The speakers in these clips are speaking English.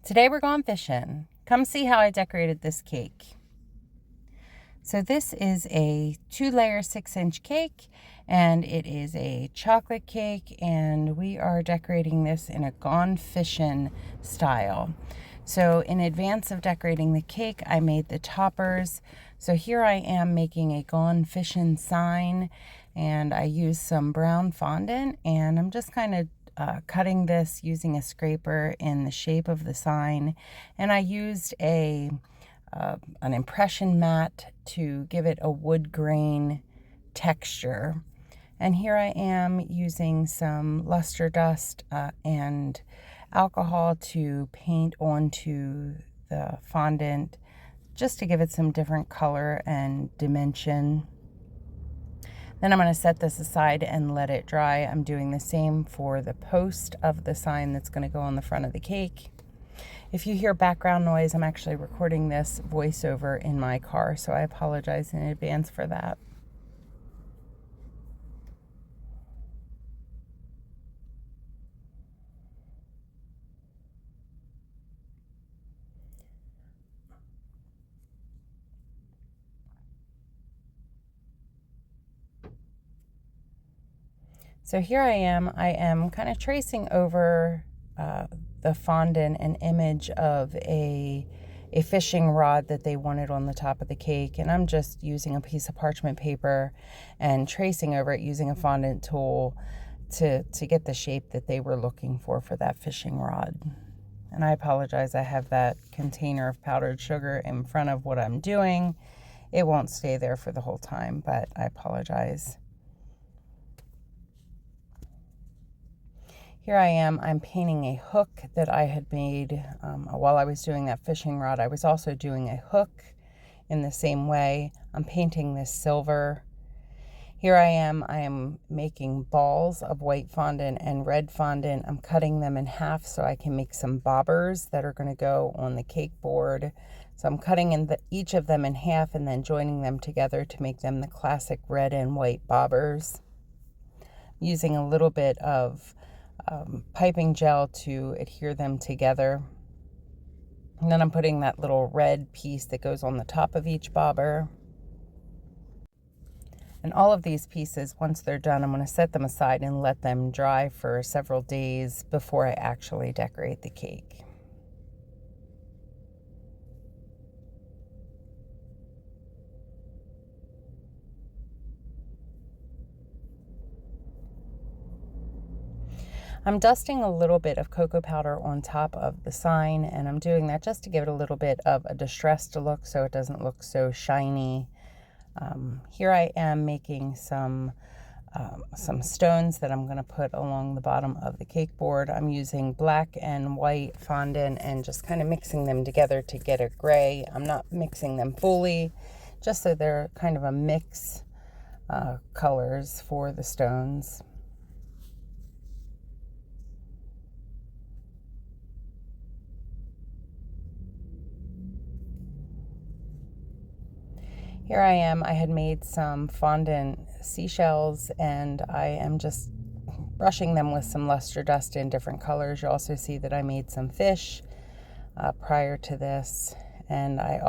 Today we're going fishing. Come see how I decorated this cake. So this is a 2-layer 6-inch cake, and it is a chocolate cake, and we are decorating this in a gone fishing style. So in advance of decorating the cake, I made the toppers. So here I am making a gone fishing sign, and I used some brown fondant, and I'm just kind of cutting this using a scraper in the shape of the sign. And I used an impression mat to give it a wood grain texture. And here I am using some luster dust and alcohol to paint onto the fondant, just to give it some different color and dimension. Then I'm going to set this aside and let it dry. I'm doing the same for the post of the sign that's going to go on the front of the cake. If you hear background noise, I'm actually recording this voiceover in my car, so I apologize in advance for that. So here I am kind of tracing over the fondant an image of a fishing rod that they wanted on the top of the cake, and I'm just using a piece of parchment paper and tracing over it using a fondant tool to get the shape that they were looking for that fishing rod. And I apologize, I have that container of powdered sugar in front of what I'm doing. It won't stay there for the whole time, but I apologize. Here I am, I'm painting a hook that I had made while I was doing that fishing rod. I was also doing a hook in the same way. I'm painting this silver. Here I am making balls of white fondant and red fondant. I'm cutting them in half so I can make some bobbers that are going to go on the cake board. So I'm cutting each of them in half and then joining them together to make them the classic red and white bobbers. Using a little bit of piping gel to adhere them together. And then I'm putting that little red piece that goes on the top of each bobber. And all of these pieces, once they're done, I'm going to set them aside and let them dry for several days before I actually decorate the cake. I'm dusting a little bit of cocoa powder on top of the sign, and I'm doing that just to give it a little bit of a distressed look so it doesn't look so shiny. Here I am making some stones that I'm going to put along the bottom of the cake board. I'm using black and white fondant and just kind of mixing them together to get a gray. I'm not mixing them fully, just so they're kind of a mix colors for the stones. Here I am, I had made some fondant seashells, and I am just brushing them with some luster dust in different colors. You also see that I made some fish prior to this, and I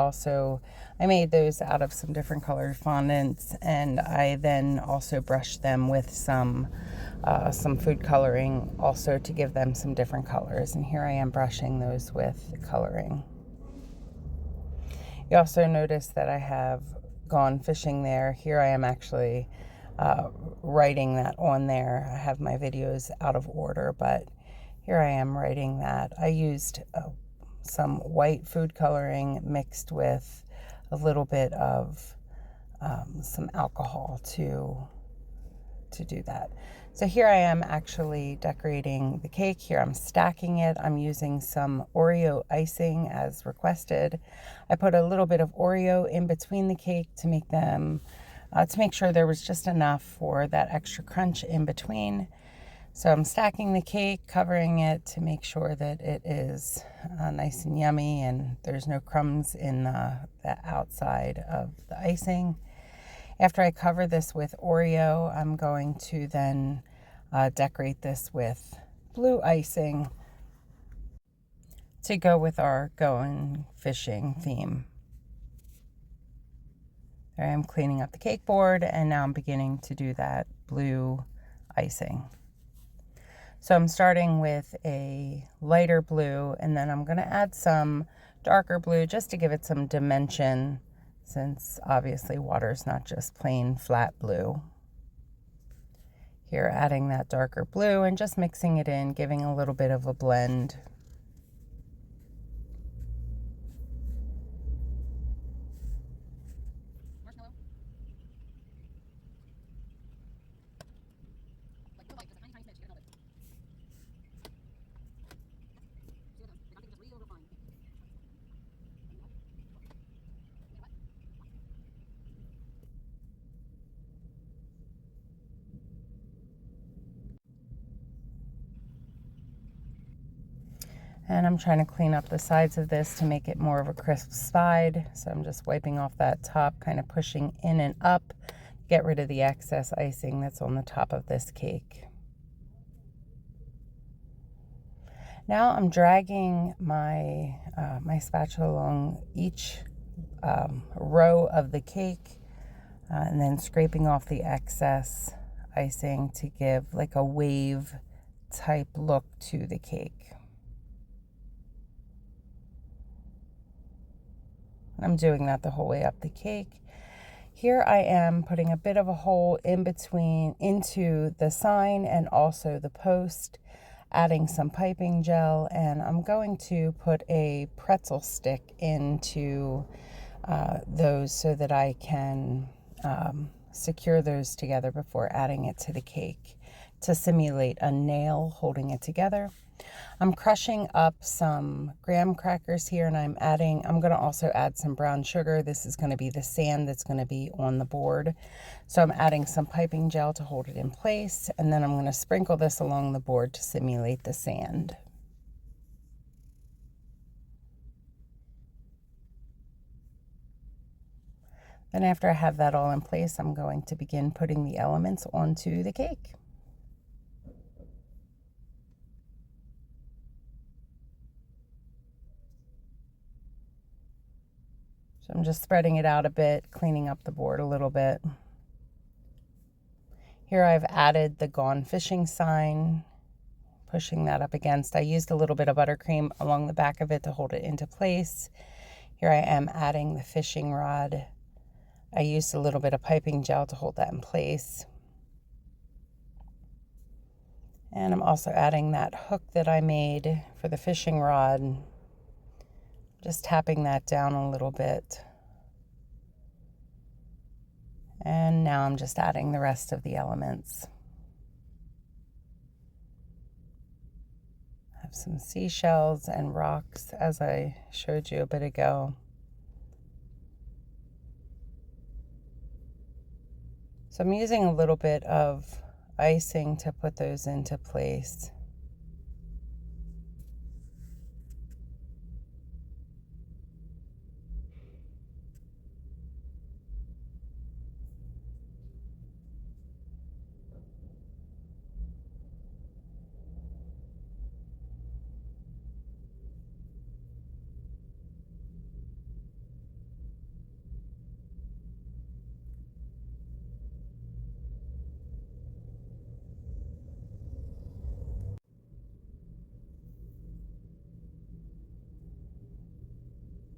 made those out of some different colored fondants, and I then also brushed them with some food coloring also to give them some different colors. And here I am brushing those with coloring. You also notice that I have gone fishing there. Here I am actually writing that on there. I have my videos out of order, but here I am writing that. I used some white food coloring mixed with a little bit of some alcohol to do that. So here I am actually decorating the cake. Here I'm stacking it. I'm using some Oreo icing as requested. I put a little bit of Oreo in between the cake to make them, to make sure there was just enough for that extra crunch in between. So I'm stacking the cake, covering it to make sure that it is nice and yummy and there's no crumbs in the outside of the icing. After I cover this with Oreo, I'm going to then decorate this with blue icing to go with our going fishing theme. There I am cleaning up the cake board, and now I'm beginning to do that blue icing. So I'm starting with a lighter blue, and then I'm going to add some darker blue just to give it some dimension, since obviously water is not just plain flat blue. Here, adding that darker blue and just mixing it in, giving a little bit of a blend. And I'm trying to clean up the sides of this to make it more of a crisp side. So I'm just wiping off that top, kind of pushing in and up, get rid of the excess icing that's on the top of this cake. Now I'm dragging my, my spatula along each row of the cake and then scraping off the excess icing to give like a wave type look to the cake. I'm doing that the whole way up the cake. Here I am putting a bit of a hole in between into the sign and also the post, adding some piping gel, and I'm going to put a pretzel stick into those so that I can secure those together before adding it to the cake to simulate a nail holding it together. I'm crushing up some graham crackers here, and I'm going to also add some brown sugar. This is going to be the sand that's going to be on the board. So I'm adding some piping gel to hold it in place, and then I'm going to sprinkle this along the board to simulate the sand. Then after I have that all in place, I'm going to begin putting the elements onto the cake. So I'm just spreading it out a bit, cleaning up the board a little bit. Here I've added the Gone Fishing sign, pushing that up against. I used a little bit of buttercream along the back of it to hold it into place. Here I am adding the fishing rod. I used a little bit of piping gel to hold that in place. And I'm also adding that hook that I made for the fishing rod. Just tapping that down a little bit. And now I'm just adding the rest of the elements. I have some seashells and rocks, as I showed you a bit ago. So I'm using a little bit of icing to put those into place.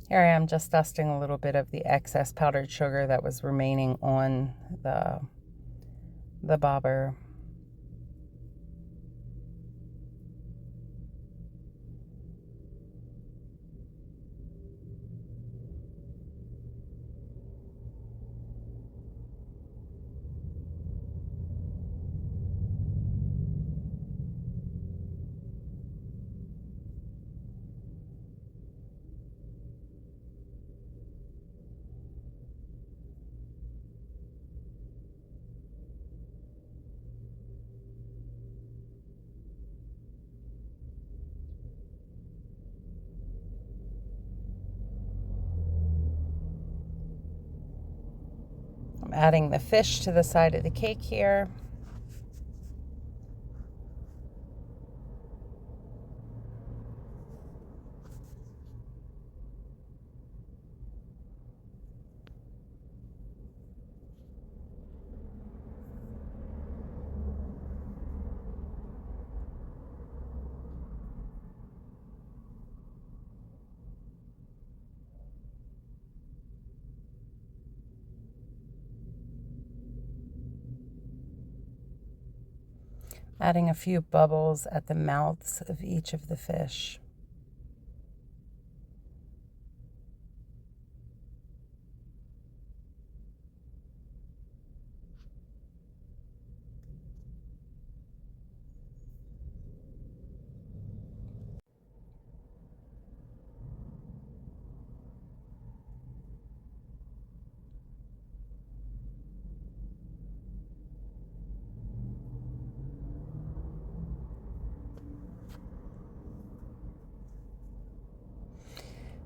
Here I am just dusting a little bit of the excess powdered sugar that was remaining on the bobber. I'm adding the fish to the side of the cake here. Adding a few bubbles at the mouths of each of the fish.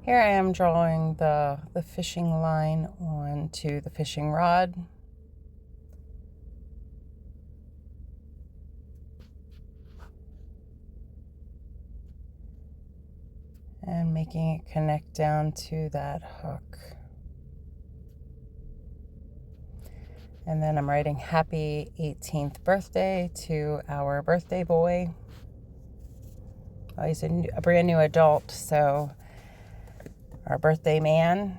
Here I am drawing the fishing line onto the fishing rod. And making it connect down to that hook. And then I'm writing happy 18th birthday to our birthday boy. Well, he's a brand new adult, so our birthday man.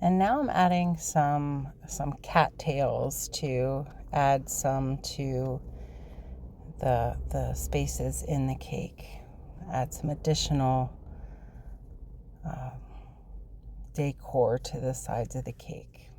And now I'm adding some cattails to add some to the spaces in the cake. Add some additional decor to the sides of the cake.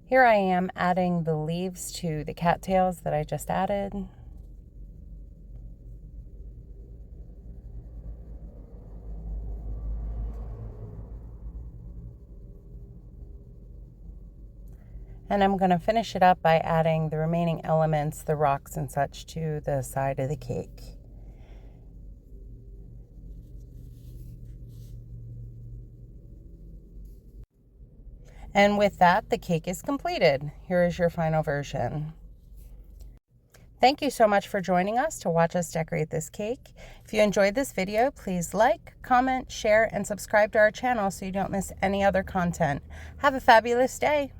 Here I am adding the leaves to the cattails that I just added. And I'm going to finish it up by adding the remaining elements, the rocks and such, to the side of the cake. And with that, the cake is completed. Here is your final version. Thank you so much for joining us to watch us decorate this cake. If you enjoyed this video, please like, comment, share, and subscribe to our channel so you don't miss any other content. Have a fabulous day.